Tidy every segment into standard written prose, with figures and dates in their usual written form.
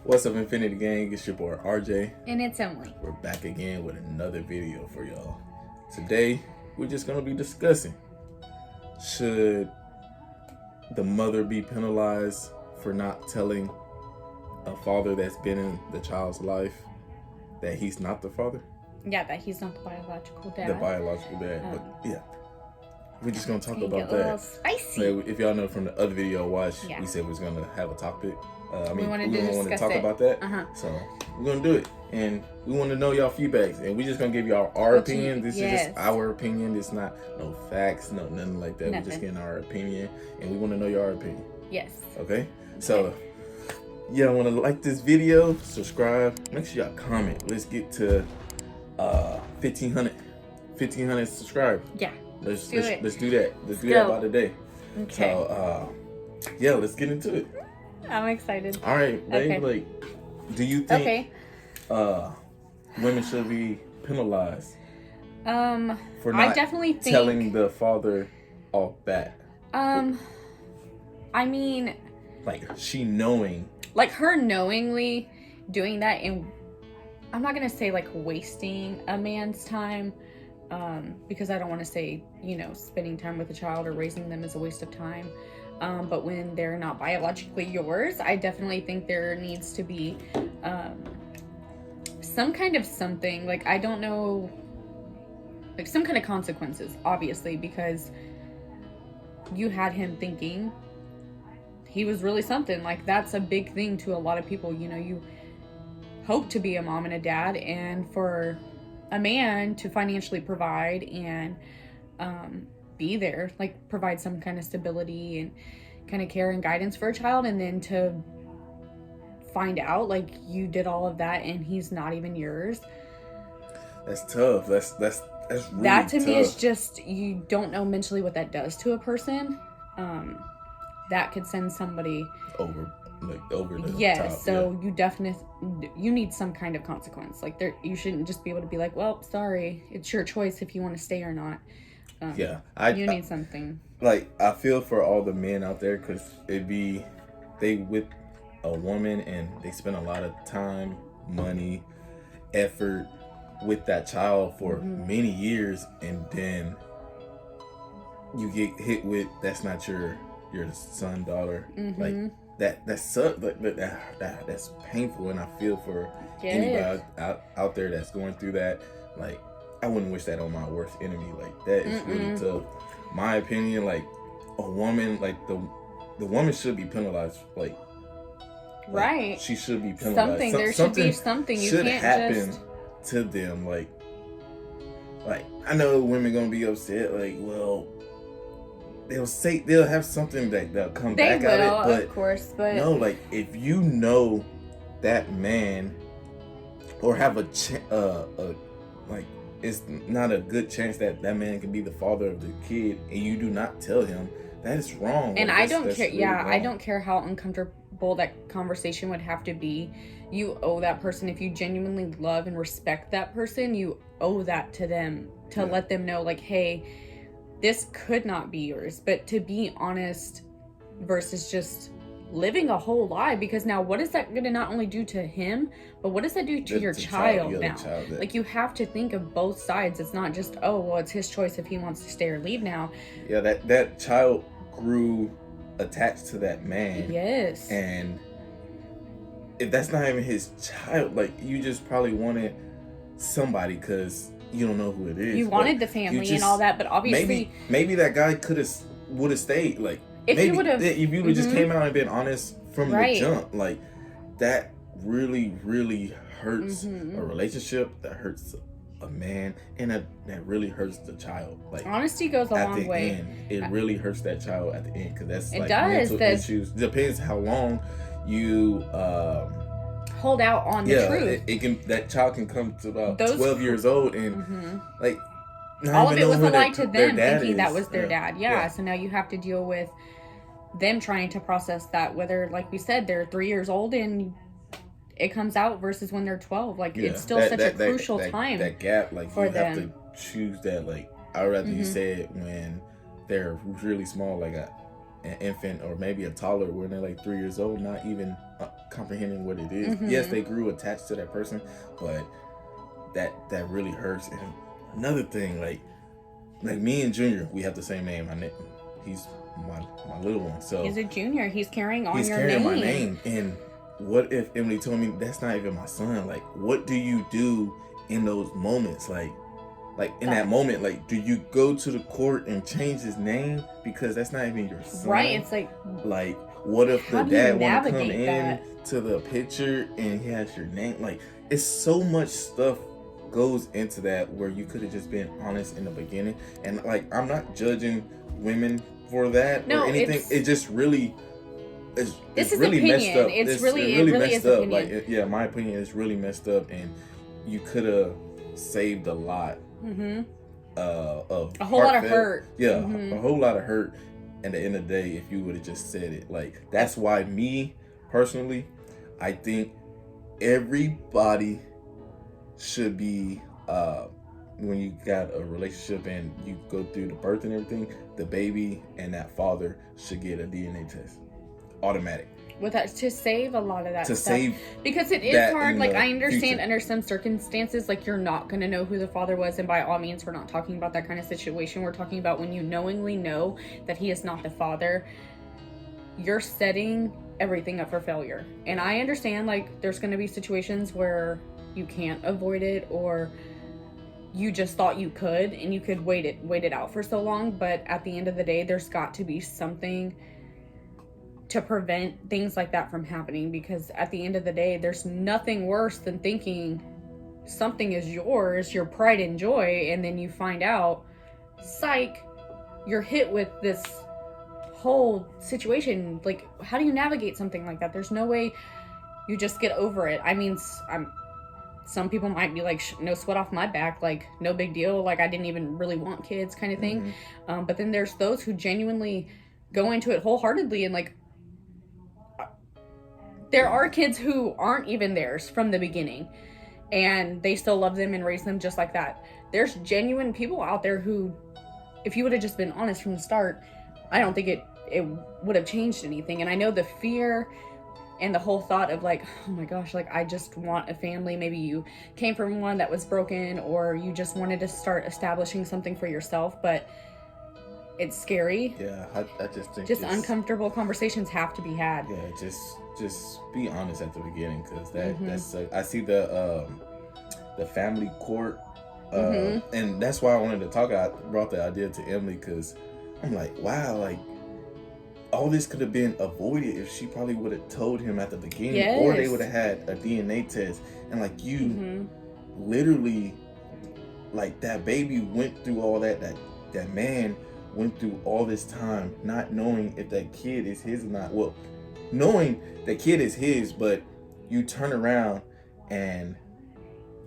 What's up, Infinity Gang? It's your boy RJ. And it's Emily. We're back again with another video for y'all. Today, we're just going to be discussing, should the mother be penalized for not telling a father that's been in the child's life that he's not the father? Yeah, that he's not the biological dad. The biological dad. But yeah, we're just going to talk about a that. little spicy. Like, if y'all know from the other video I watched, Yeah. we said we was going to have a topic. We wanted to talk about that. So we're going to do it. And we want to know y'all feedbacks. And we're just going to give y'all our opinion. This is just our opinion. It's not no facts, nothing like that. We're just getting our opinion. And we want to know your opinion. Yes. Okay? So, yeah, I want to like this video, subscribe, make sure y'all comment. Let's get to 1,500 subscribers. Yeah. Let's do that. Let's do that by today. Okay. So, yeah, let's get into it. I'm excited. All right, babe. Okay. Like, do you think women should be penalized for not I definitely think, telling the father off bat? I mean, like she knowing, like her knowingly doing that, and I'm not gonna say like wasting a man's time, because I don't want to say, spending time with a child or raising them is a waste of time. But when they're not biologically yours, I definitely think there needs to be some kind of something, like, I don't know, like some kind of consequences, obviously, because you had him thinking he was really something. Like, that's a big thing to a lot of people. You hope to be a mom and a dad, and for a man to financially provide and be there, like provide some kind of stability and kind of care and guidance for a child, and then to find out like you did all of that and he's not even yours. That's tough. That's really that to tough. me is just, you don't know mentally what that does to a person. That could send somebody over the top. So you need some kind of consequence. Like, you shouldn't just be able to be like, well, sorry, it's your choice if you want to stay or not. You need something. Like, I feel for all the men out there, because they with a woman and they spend a lot of time, money, effort with that child for many years, and then you get hit with, that's not your son, daughter. Like, that sucks. Like, that's painful, and I feel for anybody out there that's going through that. Like, I wouldn't wish that on my worst enemy. Like, that is really tough. My opinion, like, a woman, like, the woman should be penalized. Like, right. She should be penalized. Something. There should be something. You should can't happen just to them. Like, I know women gonna be upset. Like, well, they'll have something that they'll come back at it. But of course, but no, like, if you know that man, or have like, it's not a good chance that man can be the father of the kid, and you do not tell him, that is wrong. And like, I don't care. really wrong. I don't care how uncomfortable that conversation would have to be. You owe that person, if you genuinely love and respect that person, you owe that to them, to let them know, like, hey, this could not be yours. But to be honest versus just living a whole lie, because now what is that going to not only do to him, but what does that do to your child now? Like, you have to think of both sides. It's not just, oh, well, it's his choice if he wants to stay or leave now. Yeah, that child grew attached to that man. Yes. And if that's not even his child, like, you just probably wanted somebody because you don't know who it is. You wanted the family and all that, but obviously maybe that guy would have stayed. Like, if you would have just came out and been honest from the jump, like, that really, really hurts a relationship, that hurts a man, and that really hurts the child. Like, honesty goes a long way. At the end, it really hurts that child at the end, because that's like mental issues. Depends how long you hold out on the truth. That child can come to about 12 years old and like, all of it was a lie to them, thinking that was their dad. So now you have to deal with them trying to process that, whether, like we said, they're 3 years old and it comes out versus when they're 12. Like, it's still such a crucial time. That gap, like, for you have them to choose that. Like, I'd rather you say it when they're really small, like an infant or maybe a toddler, when they're like 3 years old, not even comprehending what it is. Yes, they grew attached to that person, but that really hurts. And another thing, like me and Junior, we have the same name. He's my little one. So he's a junior. He's carrying on he's your carrying name. my name. And what if Emily told me that's not even my son? Like, what do you do in those moments? Like in that moment, like, do you go to the court and change his name because that's not even your son? Right. It's like what if the dad want to come that? in to the picture and he has your name? Like, it's so much stuff goes into that where you could have just been honest in the beginning. And like, I'm not judging women for that or anything. It just really it's really opinion. Messed up. It really messed is up. opinion. Like, my opinion is really messed up, and you could have saved a lot of a whole lot of hurt. Yeah, a whole lot of hurt. And at the end of the day, if you would have just said it, like, that's why me personally, I think everybody should be when you got a relationship and you go through the birth and everything, the baby and that father should get a DNA test, automatic. With that, to save a lot of that to stuff. Save because it is hard. Like, I understand future. Under some circumstances, like, you're not going to know who the father was, and by all means, we're not talking about that kind of situation. We're talking about when you knowingly know that he is not the father, you're setting everything up for failure. And I understand, like, there's going to be situations where you can't avoid it, or you just thought you could, and you could wait it out for so long. But at the end of the day, there's got to be something to prevent things like that from happening, because at the end of the day, there's nothing worse than thinking something is yours, your pride and joy, and then you find out, psych, you're hit with this whole situation. Like, how do you navigate something like that? There's no way you just get over it. I mean, some people might be like, no sweat off my back, like, no big deal, like, I didn't even really want kids, kind of thing. But then there's those who genuinely go into it wholeheartedly, and like, there are kids who aren't even theirs from the beginning, and they still love them and raise them just like that. There's genuine people out there who, if you would have just been honest from the start, I don't think it would have changed anything. And I know the fear and the whole thought of like, oh my gosh, like, I just want a family. Maybe you came from one that was broken, or you just wanted to start establishing something for yourself, but it's scary. Yeah, I just think uncomfortable conversations have to be had. Yeah, just be honest at the beginning, because that's I see the family court, and that's why I wanted to talk. I brought the idea to Emily because I'm like, wow, like, all this could have been avoided if she probably would have told him at the beginning, or they would have had a DNA test. And like, you literally, like, that baby went through all that man went through all this time not knowing if that kid is his or not. Well, knowing that kid is his, but you turn around and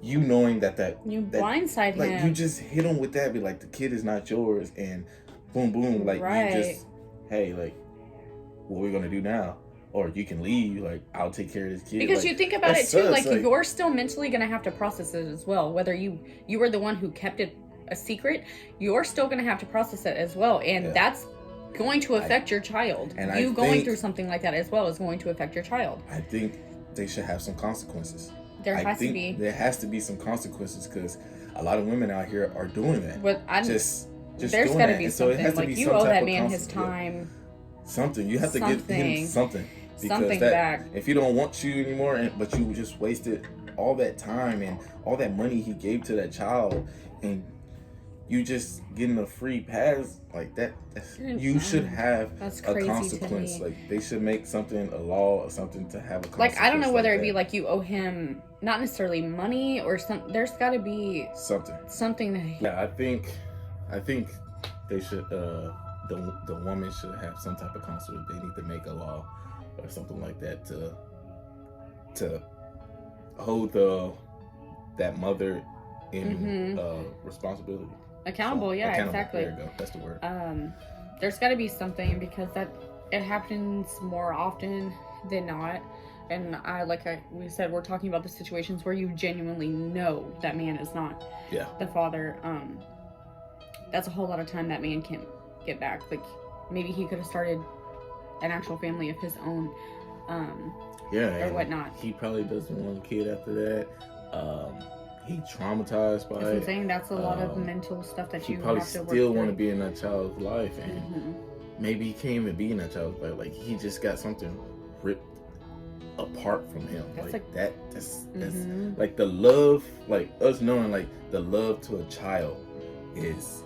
you knowing that blindside him. Like, you just hit him with that, be like, the kid is not yours, and boom, boom, like, you just, hey, like, what are we gonna do now? Or you can leave, like, I'll take care of this kid. Because like, you think about it too, sucks. like, you're still mentally gonna have to process it as well. Whether you were the one who kept it a secret, you're still gonna have to process it as well, and that's going to affect your child. And you going through something like that as well is going to affect your child. I think they should have some consequences. There has to be some consequences, because a lot of women out here are doing that. But just there's got to be something. So it has to like, be you some owe type that of man his time. Something. You have to give him something. Because something back. If he don't want you anymore, but you just wasted all that time and all that money he gave to that child, and you just getting a free pass like that, you should have a consequence. Like, they should make something a law or something to have a consequence. Like, I don't know whether it be like you owe him not necessarily money or something. There's got to be something that I think they should the woman should have some type of consequence. They need to make a law or something like that to hold that mother in responsibility. Accountable, exactly. There you go. That's the word. There's got to be something, because it happens more often than not. And we said, we're talking about the situations where you genuinely know that man is not the father. That's a whole lot of time that man can't get back. Like, maybe he could have started an actual family of his own. or whatnot. He probably doesn't want a kid after that. He traumatized by That's what I'm saying. That's a lot of mental stuff that you probably have to work still want to through. be in that child's life, and maybe he can't even be in that child's life. Like he just got something ripped apart from him. That's That's like the love, like us knowing like the love to a child is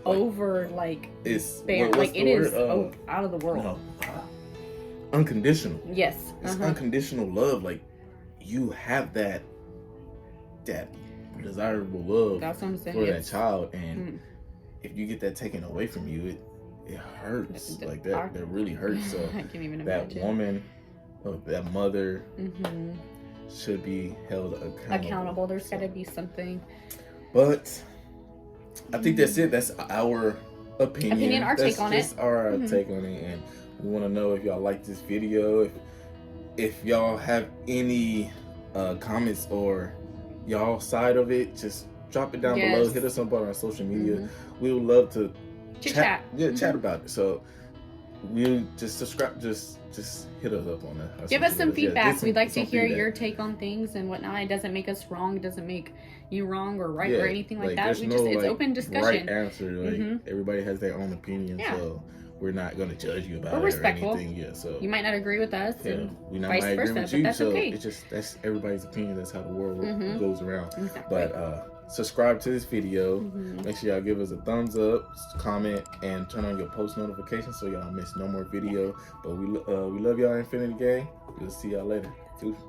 like, over like it's like it is out of the world. No, unconditional. Yes, it's unconditional love. Like you have that desirable love That's what I'm saying. for that child, and if you get that taken away from you, it hurts. Like that really hurts. So I can't even that imagine. woman, that mother, should be held accountable. There's got to be something. But I think that's it. That's our opinion. Our take on it. That's our take on it, and we want to know if y'all like this video. If y'all have any comments or y'all side of it, just drop it down below. Hit us up on our social media. We would love to chat about it. So we'll just subscribe. Just hit us up on that. Give us some feedback. We'd like to hear your take on things and whatnot. It doesn't make us wrong. It doesn't make you wrong or right or anything like that. We just it's open discussion. Right answer. Like everybody has their own opinion. So we're not going to judge you about we're respectful. Or anything. Yeah, so you might not agree with us, and we not vice might versa, agree with but you. that's So okay. it's just that's everybody's opinion. That's how the world goes around. Exactly. But subscribe to this video. Make sure y'all give us a thumbs up, comment, and turn on your post notifications so y'all miss no more video. But we love y'all, Infinity Gang. We'll see y'all later. Deuces.